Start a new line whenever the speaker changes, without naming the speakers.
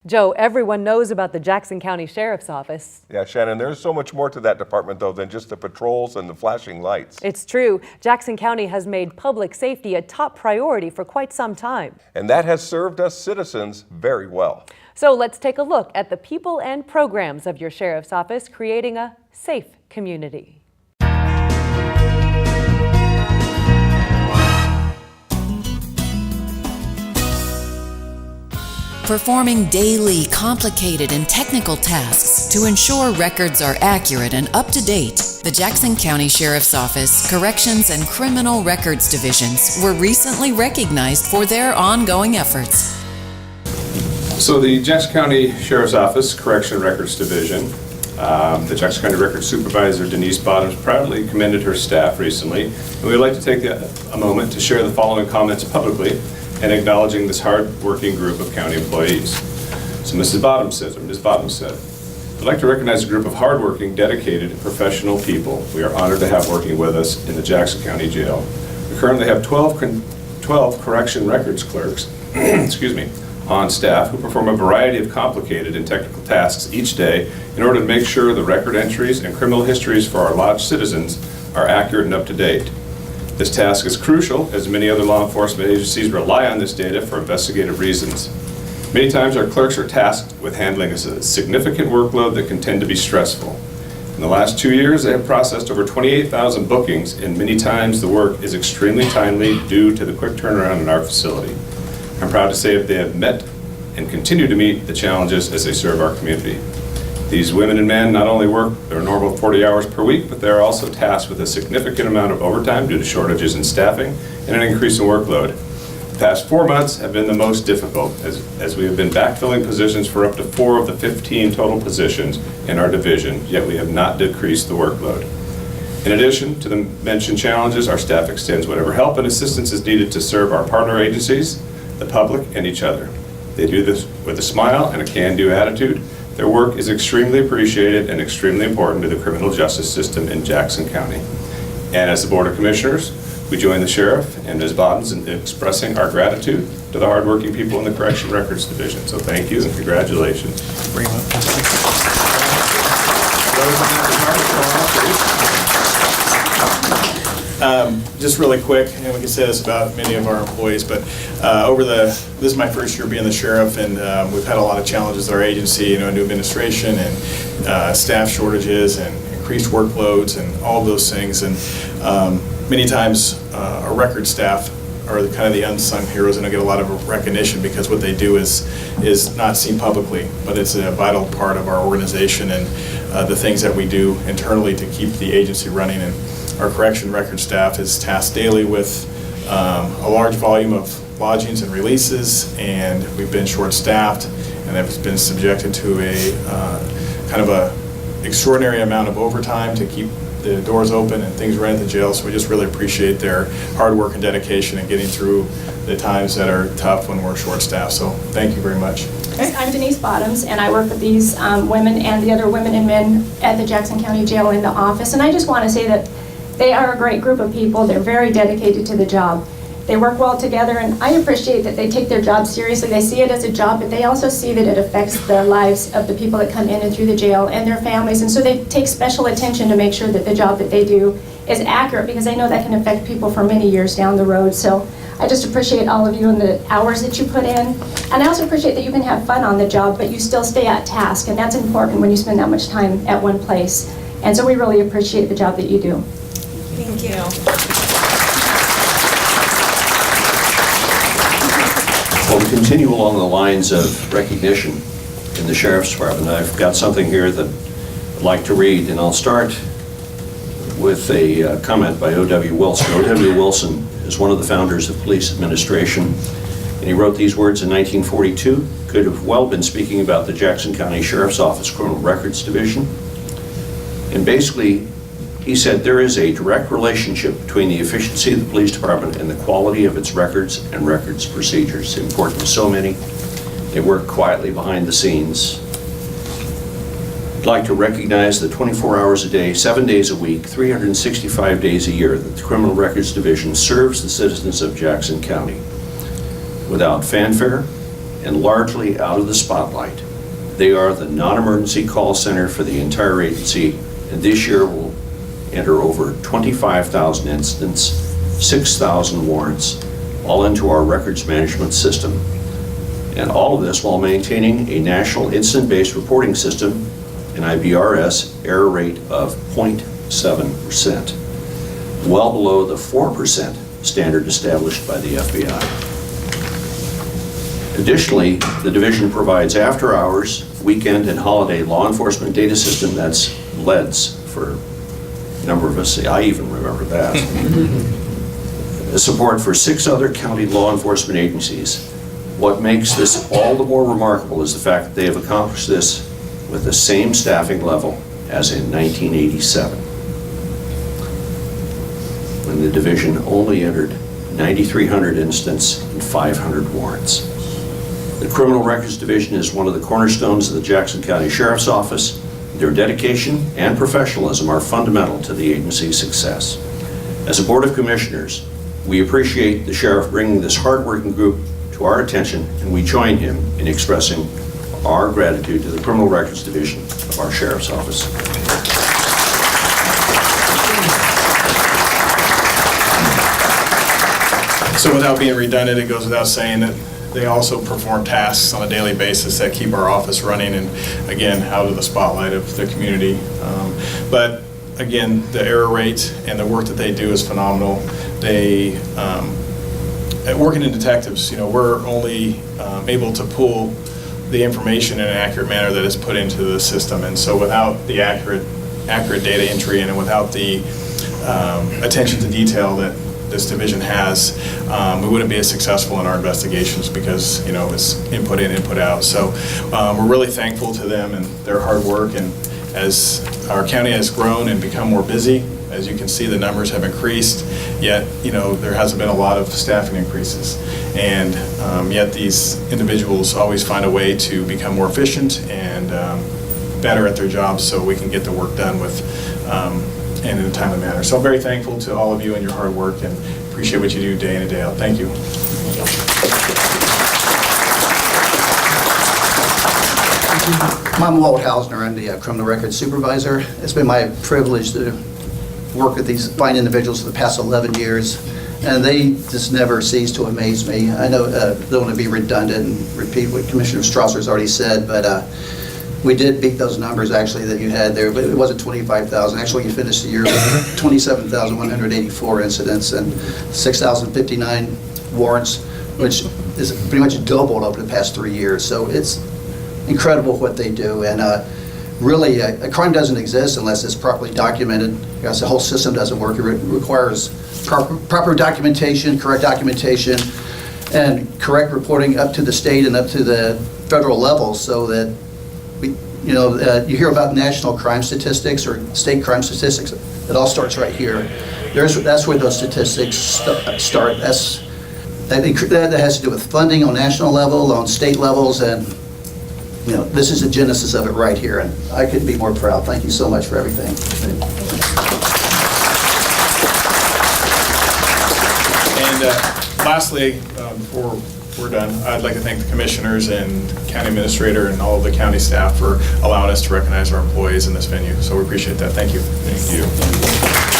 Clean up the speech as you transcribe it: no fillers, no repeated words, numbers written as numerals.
Joe, everyone knows about the Jackson County Sheriff's Office.
Yeah, Shannon, there's so much more to that department, though, than just the patrols and the flashing lights.
It's true. Jackson County has made public safety a top priority for quite some time.
And that has served us citizens very well.
So let's take a look at the people and programs of your Sheriff's Office creating a safe community.
Performing daily, complicated, and technical tasks to ensure records are accurate and up to date, the Jackson County Sheriff's Office, Corrections and Criminal Records Divisions were recently recognized for their ongoing efforts.
So the Jackson County Sheriff's Office, Correction Records Division, the Jackson County Records Supervisor Denise Bottoms proudly commended her staff recently, and we'd like to take a moment to share the following comments publicly and acknowledging this hard-working group of county employees. So Ms. Bottoms said, I'd like to recognize a group of hardworking, dedicated, and professional people we are honored to have working with us in the Jackson County Jail. We currently have 12 correction records clerks excuse me, on staff who perform a variety of complicated and technical tasks each day in order to make sure the record entries and criminal histories for our lodged citizens are accurate and up to date. This task is crucial as many other law enforcement agencies rely on this data for investigative reasons. Many times our clerks are tasked with handling a significant workload that can tend to be stressful. In the last 2 years, they have processed over 28,000 bookings, and many times the work is extremely timely due to the quick turnaround in our facility. I'm proud to say that they have met and continue to meet the challenges as they serve our community. These women and men not only work their normal 40 hours per week, but they're also tasked with a significant amount of overtime due to shortages in staffing and an increase in workload. The past 4 months have been the most difficult as we have been backfilling positions for up to 4 of the 15 total positions in our division, yet we have not decreased the workload. In addition to the mentioned challenges, our staff extends whatever help and assistance is needed to serve our partner agencies, the public, and each other. They do this with a smile and a can-do attitude. Their work is extremely appreciated and extremely important to the criminal justice system in Jackson County. And as the Board of Commissioners, we join the Sheriff and Ms. Bottoms in expressing our gratitude to the hardworking people in the Correction Records Division. So thank you and congratulations.
Just really quick, and we can say this about many of our employees, but this is my first year being the sheriff, and we've had a lot of challenges at our agency, new administration and staff shortages and increased workloads and all of those things. And many times our record staff are kind of the unsung heroes and don't get a lot of recognition because what they do is not seen publicly, but it's a vital part of our organization and the things that we do internally to keep the agency running. And our correction record staff is tasked daily with a large volume of lodgings and releases, and we've been short-staffed and have been subjected to a kind of a extraordinary amount of overtime to keep the doors open and things running at the jail. So we just really appreciate their hard work and dedication in getting through the times that are tough when we're short-staffed. So thank you very much.
I'm Denise Bottoms, and I work with these women and the other women and men at the Jackson County Jail in the office. And I just want to say that they are a great group of people. They're very dedicated to the job. They work well together, and I appreciate that they take their job seriously. They see it as a job, but they also see that it affects the lives of the people that come in and through the jail and their families, and so they take special attention to make sure that the job that they do is accurate, because they know that can affect people for many years down the road. So I just appreciate all of you and the hours that you put in, and I also appreciate that you can have fun on the job, but you still stay at task, and that's important when you spend that much time at one place. And so we really appreciate the job that you do.
Thank you.
Well, we continue along the lines of recognition in the Sheriff's Department. I've got something here that I'd like to read, and I'll start with a comment by O.W. Wilson. O.W. Wilson is one of the founders of police administration, and he wrote these words in 1942. Could have well been speaking about the Jackson County Sheriff's Office Criminal Records Division. And basically, he said there is a direct relationship between the efficiency of the police department and the quality of its records and records procedures. Important to so many. They work quietly behind the scenes. I'd like to recognize the 24 hours a day, 7 days a week, 365 days a year that the Criminal Records Division serves the citizens of Jackson County. Without fanfare and largely out of the spotlight. They are the non-emergency call center for the entire agency, and this year will enter over 25,000 incidents, 6,000 warrants, all into our records management system. And all of this while maintaining a national incident-based reporting system, an IBRS error rate of 0.7%, well below the 4% standard established by the FBI. Additionally, the division provides after-hours, weekend, and holiday law enforcement data system, that's LEDS for a number of us. I even remember that. Support for 6 other county law enforcement agencies. What makes this all the more remarkable is the fact that they have accomplished this with the same staffing level as in 1987, when the division only entered 9,300 incidents and 500 warrants. The Criminal Records Division is one of the cornerstones of the Jackson County Sheriff's Office. Their dedication and professionalism are fundamental to the agency's success. As a Board of Commissioners, we appreciate the Sheriff bringing this hard-working group to our attention, and we join him in expressing our gratitude to the Criminal Records Division of our Sheriff's Office.
So without being redundant, it goes without saying that they also perform tasks on a daily basis that keep our office running and, again, out of the spotlight of the community. But again, the error rate and the work that they do is phenomenal. They, working in detectives, we're only able to pull the information in an accurate manner that is put into the system. And so without the accurate data entry and without the attention to detail that this division has, we wouldn't be as successful in our investigations because, it's input in, input out. So we're really thankful to them and their hard work. And as our county has grown and become more busy, as you can see, the numbers have increased, yet, there hasn't been a lot of staffing increases. And yet these individuals always find a way to become more efficient and better at their jobs so we can get the work done with and in a timely manner. So I'm very thankful to all of you and your hard work and appreciate what you do day in and day out. Thank you.
I'm Walt Hausner. I'm the Criminal Records Supervisor. It's been my privilege to work with these fine individuals for the past 11 years, and they just never cease to amaze me. I know don't want to be redundant and repeat what Commissioner Strasser has already said, but we did beat those numbers actually that you had there, but it wasn't 25,000. Actually, you finished the year with 27,184 incidents and 6,059 warrants, which is pretty much doubled over the past 3 years. So it's incredible what they do, and really, a crime doesn't exist unless it's properly documented. Because the whole system doesn't work. It requires proper documentation, correct documentation, and correct reporting up to the state and up to the federal level, so that you hear about national crime statistics or state crime statistics. It all starts right here. That's where those statistics start. That has to do with funding on national level, on state levels, and this is the genesis of it right here, and I couldn't be more proud. Thank you so much for everything.
And lastly, before we're done, I'd like to thank the commissioners and county administrator and all of the county staff for allowing us to recognize our employees in this venue. So we appreciate that. Thank you.
Thank you.